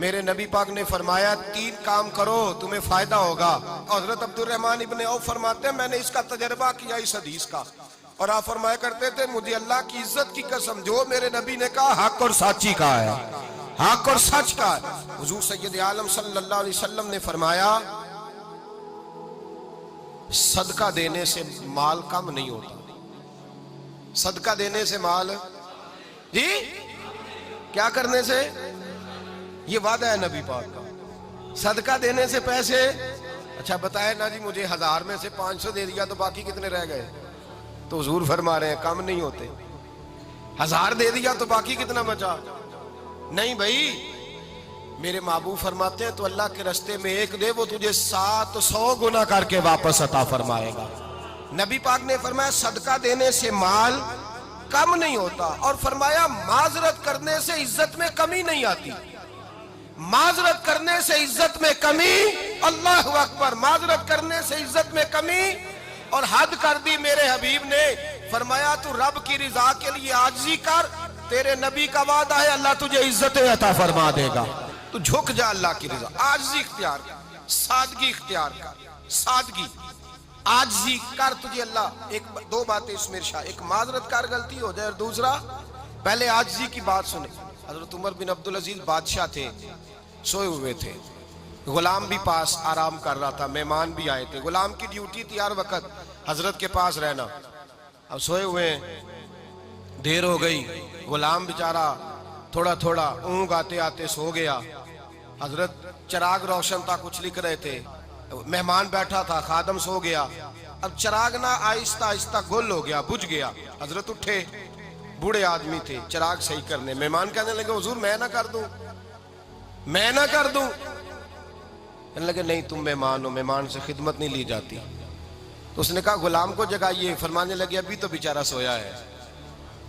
میرے نبی پاک نے فرمایا 3 کام کرو تمہیں فائدہ ہوگا۔ حضرت عبدالرحمن ابن عوف فرماتے ہیں میں نے اس کا تجربہ کیا اس حدیث کا، اور آپ فرمایا کرتے تھے مجھے اللہ کی عزت کی قسم جو میرے نبی نے کہا حق اور سچی کا ہے، حق اور سچ کا ہے۔ حضور سید عالم صلی اللہ علیہ وسلم نے فرمایا صدقہ دینے سے مال کم نہیں ہوتا، صدقہ دینے سے مال جی کیا کرنے سے، یہ وعدہ ہے نبی پاک کا، صدقہ دینے سے پیسے، اچھا بتائے نا جی مجھے 1000 میں سے 500 دے دیا تو باقی کتنے رہ گئے؟ تو حضور فرما رہے ہیں کم نہیں ہوتے، 1000 دے دیا تو باقی کتنا بچا؟ نہیں بھائی، میرے محبوب فرماتے ہیں تو اللہ کے رستے میں 1 دے وہ تجھے 700 گنا کر کے واپس عطا فرمائے گا۔ نبی پاک نے فرمایا صدقہ دینے سے مال کم نہیں ہوتا، اور فرمایا معذرت کرنے سے عزت میں کمی نہیں آتی، معذرت کرنے سے عزت میں کمی، اللہ اکبر، معذرت کرنے سے عزت میں کمی، اور حد کر دی میرے حبیب نے، فرمایا تو رب کی رضا کے لیے عاجزی کر، تیرے نبی کا وعدہ ہے اللہ تجھے عزت عطا فرما دے گا، تو جھک جا اللہ کی رضا، عاجزی اختیار کر، سادگی اختیار کر، سادگی عاجزی کر، تجھے اللہ 2 باتیں اس میں ارشاد، ایک معذرت کر غلطی ہو جائے، اور دوسرا پہلے عاجزی کی بات سنیں۔ حضرت عمر بن عبدالعزیز بادشاہ تھے، سوئے ہوئے تھے، غلام بھی پاس آرام کر رہا تھا، مہمان بھی آئے تھے، غلام کی ڈیوٹی تھی ہر وقت حضرت کے پاس رہنا، اب سوئے ہوئے دیر ہو گئی، غلام بیچارہ تھوڑا تھوڑا اونگ آتے آتے سو گیا، حضرت چراغ روشن تھا کچھ لکھ رہے تھے، مہمان بیٹھا تھا، خادم سو گیا، اب چراغ نہ آہستہ آہستہ گل ہو گیا، بجھ گیا، حضرت اٹھے، بوڑھے آدمی تھے، چراغ صحیح کرنے، مہمان کہنے لگے حضور میں نہ کر دوں، میں نہ کر دوں، کہنے لگے نہیں تم مہمان ہو، مہمان سے خدمت نہیں لی جاتی، تو اس نے کہا غلام کو جگائیے، فرمانے لگے ابھی تو بیچارہ سویا ہے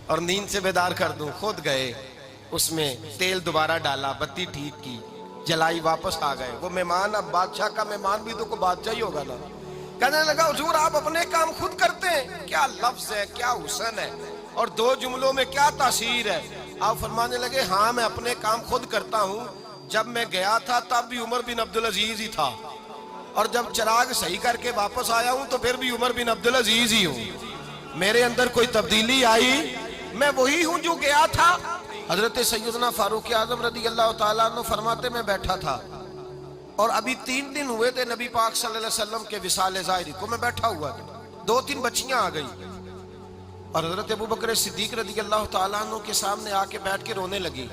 اور نیند سے بیدار کر دوں، خود گئے، اس میں تیل دوبارہ ڈالا، بتی ٹھیک کی، جلائی، واپس آ گئے، وہ مہمان اب بادشاہ کا مہمان بھی تو کوئی بادشاہ ہی ہوگا نا، کہنے لگا حضور آپ اپنے کام خود کرتے ہیں، کیا لفظ ہے، کیا حسن ہے، اور 2 جملوں میں کیا تاثیر ہے، آپ فرمانے لگے ہاں میں اپنے کام خود کرتا ہوں، جب میں گیا تھا تب بھی عمر بن عبدالعزیز ہی تھا، اور جب چراغ صحیح کر کے واپس آیا ہوں تو پھر بھی عمر بن عبدالعزیز ہی ہوں، میرے اندر کوئی تبدیلی آئی، میں وہی ہوں جو گیا تھا۔ حضرت سیدنا فاروق اعظم رضی اللہ تعالیٰ عنہ فرماتے میں بیٹھا تھا، اور ابھی 3 دن ہوئے تھے نبی پاک صلی اللہ علیہ وسلم کے وصال ظاہری کو، میں بیٹھا ہوا تھا، 2-3 بچیاں آ گئی، اور حضرت ابوبکر صدیق رضی اللہ تعالیٰ عنہ کے سامنے آ کے بیٹھ کے رونے لگی،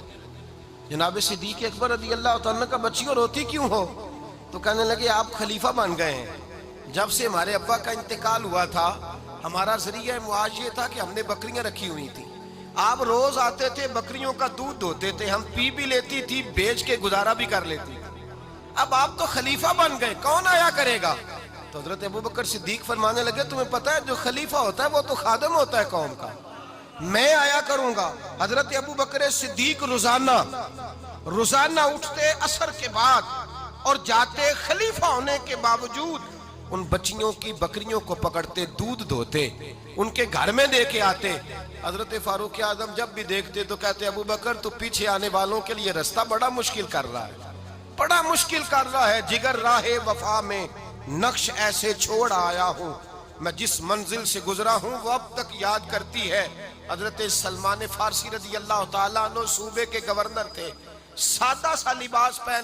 جناب صدیق اکبر رضی اللہ تعالیٰ عنہ کا بچیوں روتی کیوں ہو؟ تو کہنے لگے آپ خلیفہ بن گئے ہیں، جب سے ہمارے ابا کا انتقال ہوا تھا ہمارا ذریعہ معاش یہ تھا کہ ہم نے بکریاں رکھی ہوئی تھی، آپ روز آتے تھے بکریوں کا دودھ دھوتے تھے، ہم پی بھی لیتی تھی، بیچ کے گزارا بھی کر لیتی، اب آپ تو خلیفہ بن گئے، کون آیا کرے گا؟ تو حضرت ابوبکر صدیق فرمانے لگے تمہیں پتہ ہے جو خلیفہ ہوتا ہے وہ تو خادم ہوتا ہے قوم کا، میں آیا کروں گا۔ حضرت ابوبکر صدیق روزانہ اٹھتے عصر کے بعد اور جاتے، خلیفہ ہونے کے باوجود ان بچیوں کی بکریوں کو پکڑتے، دودھ دھوتے، ان کے گھر میں دے کے آتے۔ حضرت فاروق اعظم جب بھی دیکھتے تو کہتے ابوبکر تو پیچھے آنے والوں کے لیے رستہ بڑا مشکل کر رہا ہے، بڑا مشکل کر رہا ہے، جگر راہ وفا میں نقش ایسے چھوڑ آیا ہوں، میں جس منزل سے گزرا ہوں وہ اب تک یاد کرتی ہے۔ حضرت سلمان فارسی رضی اللہ تعالیٰ عنہ صوبے کے گورنر تھے، سادہ سا لباس پہن